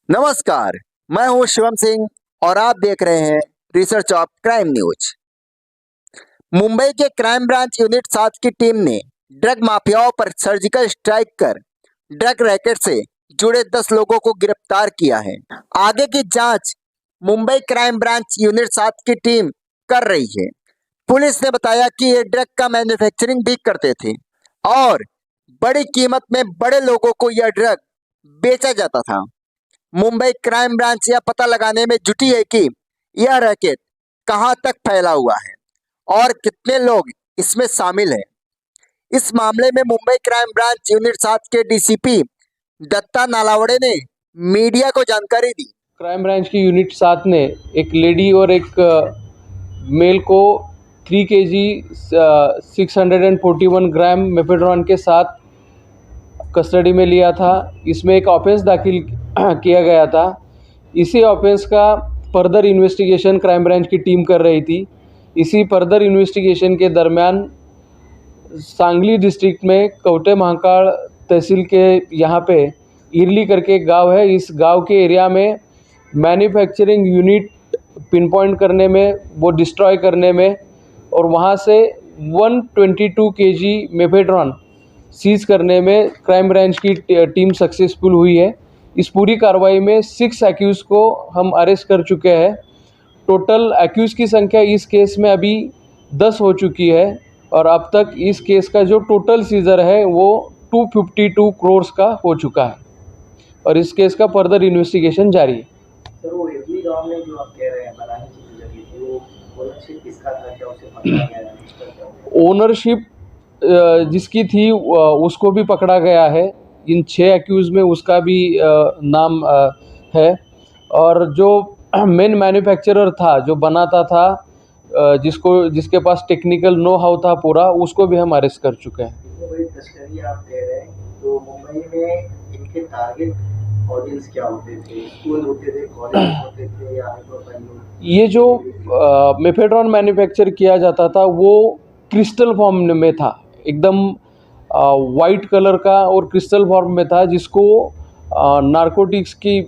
नमस्कार, मैं हूं शिवम सिंह और आप देख रहे हैं research of crime news. Mumbai के क्राइम ब्रांच यूनिट 7 की टीम ने ड्रग माफियाओं पर सर्जिकल स्ट्राइक कर ड्रग रैकेट से जुड़े 10 लोगों को गिरफ्तार किया है। आगे की जांच मुंबई क्राइम ब्रांच यूनिट 7 की टीम कर रही है। पुलिस ने बताया कि ये ड्रग का मैन्युफैक्चरिंग भी करते थे और बड़ी कीमत में बड़े लोगों को यह ड्रग बेचा जाता था। मुंबई क्राइम ब्रांच यह पता लगाने में जुटी है कि यह रैकेट कहां तक फैला हुआ है और कितने लोग इसमें शामिल हैं। इस मामले में मुंबई क्राइम ब्रांच यूनिट 7 के डीसीपी दत्ता नालावड़े ने मीडिया को जानकारी दी। क्राइम ब्रांच की यूनिट 7 ने एक लेडी और एक मेल को 3 kg 641 ग्राम मेफेड्रॉन के साथ कस्टडी में लिया था। इसमें एक ऑफेंस दाखिल किया गया था। इसी ऑफेंस का फर्दर इन्वेस्टिगेशन क्राइम ब्रांच की टीम कर रही थी। इसी फर्दर इन्वेस्टिगेशन के दरमियान सांगली डिस्ट्रिक्ट में कवटे महाकाल तहसील के यहाँ पे इरली करके एक गांव है। इस गांव के एरिया में मैन्युफैक्चरिंग यूनिट पिन पॉइंट करने में, वो डिस्ट्रॉय करने में और वहाँ से 122 kg मेफेड्रॉन सीज करने में क्राइम ब्रांच की टीम सक्सेसफुल हुई है। इस पूरी कार्रवाई में 6 एक्यूज को हम अरेस्ट कर चुके हैं। टोटल एक्यूज की संख्या इस केस में अभी 10 हो चुकी है और अब तक इस केस का जो टोटल सीजर है वो 252 करोड़ का हो चुका है और इस केस का फर्दर इन्वेस्टिगेशन जारी है। सर, वो इरली गांव में जो आप कह रहे हैं बनाने की जगह थी, वो ओनरशिप किसका था? क्या उसे पकड़ा गया है? रजिस्टर क्या हुआ? ओनरशिप जिसकी थी उसको भी पकड़ा गया है। इन 6 एक्यूज में उसका भी नाम है और जो मेन मैन्युफैक्चरर था, जो बनाता था, जिसके पास टेक्निकल नो हाउ था पूरा, उसको भी हम अरेस्ट कर चुके हैं। इतनी बड़ी तस्करी आप कह रहे हैं, तो मुंबई में इनके टारगेट ऑडियंस क्या होते थे? स्कूल होते थे, कॉलेज होते थे या हाई प्रोफाइल लोग? ये जो मेफेड्रॉन मैन्युफैक्चर किया जाता था वो क्रिस्टल फॉर्म में था, एकदम वाइट कलर का और क्रिस्टल फॉर्म में था, जिसको नारकोटिक्स की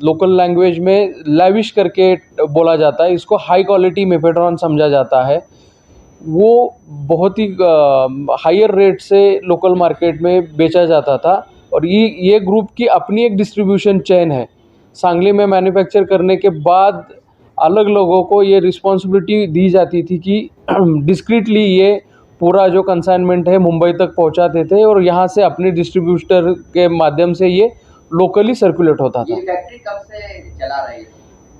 लोकल लैंग्वेज में लैविश करके बोला जाता है। इसको हाई क्वालिटी मेफेड्रॉन समझा जाता है। वो बहुत ही हायर रेट से लोकल मार्केट में बेचा जाता था और ये ग्रुप की अपनी एक डिस्ट्रीब्यूशन चेन है। सांगली में मैन्युफैक्चर करने के बाद अलग लोगों को ये रिस्पॉन्सिबिलिटी दी जाती थी कि डिस्क्रीटली ये पूरा जो कंसाइनमेंट है मुंबई तक पहुंचाते थे और यहाँ से अपने डिस्ट्रीब्यूटर के माध्यम से ये लोकली सर्कुलेट होता था। ये फैक्ट्री कब से चला रही है?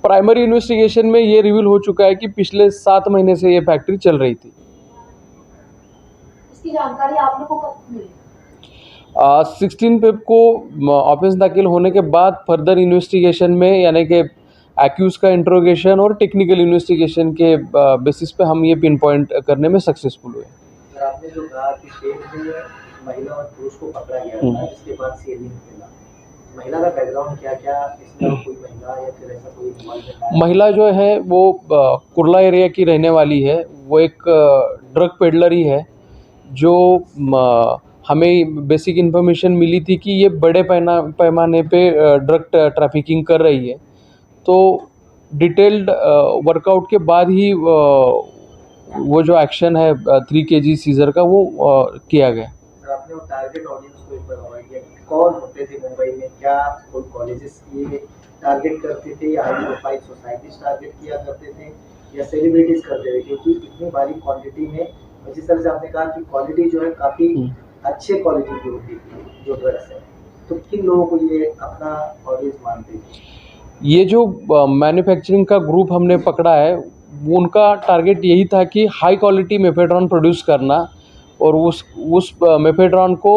प्राइमरी इन्वेस्टिगेशन में ये रिवील हो चुका है कि पिछले 7 महीने से ये फैक्ट्री चल रही थी। इसकी जानकारी आप लोगों को कब मिली? 16 फेब को ऑफेंस दाखिल होने के बाद फर्दर इन्वेस्टिगेशन में, यानी कि एक्यूज का इंट्रोगेशन और टेक्निकल इन्वेस्टिगेशन के बेसिस पे हम ये पिन पॉइंट करने में सक्सेसफुल हुए। सर, आपने जो कहा कि शेख में महिला और पुरुष को पकड़ा गया था, जिसके बाद सीलिंग मिला, महिला का बैकग्राउंड क्या इसमें? कोई महिला या फिर ऐसा कोई इन्वॉल्वमेंट है? महिला जो है वो कुर्ला एरिया की रहने वाली है। वो एक ड्रग पेडलर ही है। जो हमें बेसिक इन्फॉर्मेशन मिली थी कि ये बड़े पैमाने पे ड्रग ट्रैफिकिंग कर रही है, तो डिटेल्ड वर्कआउट के बाद ही वो जो एक्शन है 3 kg सीजर का वो किया गया। सर, आपने वो टारगेट ऑडियंस को एक बार अवॉइड किया, कौन होते थे मुंबई में? क्या कोई कॉलेजेस ये टारगेट करते थे या हाई प्रोफाइल सोसाइटीज टारगेट किया करते थे या सेलिब्रिटीज करते थे? क्योंकि इतनी बड़ी क्वांटिटी में, और जिस तरह से आपने कहा कि क्वालिटी जो है काफ़ी अच्छे क्वालिटी की होती थी जो ड्रग्स है, तो किन लोगों को ये अपना ऑडियंस मानते थे? ये जो मैन्युफैक्चरिंग का ग्रुप हमने पकड़ा है, वो उनका टारगेट यही था कि हाई क्वालिटी मेफेड्रॉन प्रोड्यूस करना और उस मेफेड्रॉन को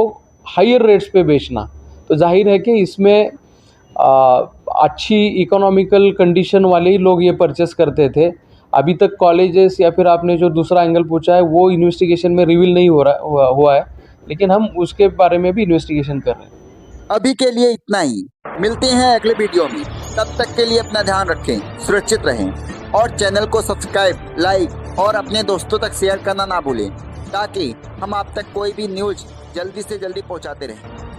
हायर रेट्स पे बेचना। तो जाहिर है कि इसमें अच्छी इकोनॉमिकल कंडीशन वाले ही लोग ये परचेस करते थे। अभी तक कॉलेजेस या फिर आपने जो दूसरा एंगल पूछा है वो इन्वेस्टिगेशन में रिवील नहीं हुआ है, लेकिन हम उसके बारे में भी इन्वेस्टिगेशन कर रहे हैं। अभी के लिए इतना ही, मिलते हैं अगले वीडियो में। तब तक के लिए अपना ध्यान रखें, सुरक्षित रहें और चैनल को सब्सक्राइब, लाइक और अपने दोस्तों तक शेयर करना ना भूलें, ताकि हम आप तक कोई भी न्यूज़ जल्दी से जल्दी पहुंचाते रहें।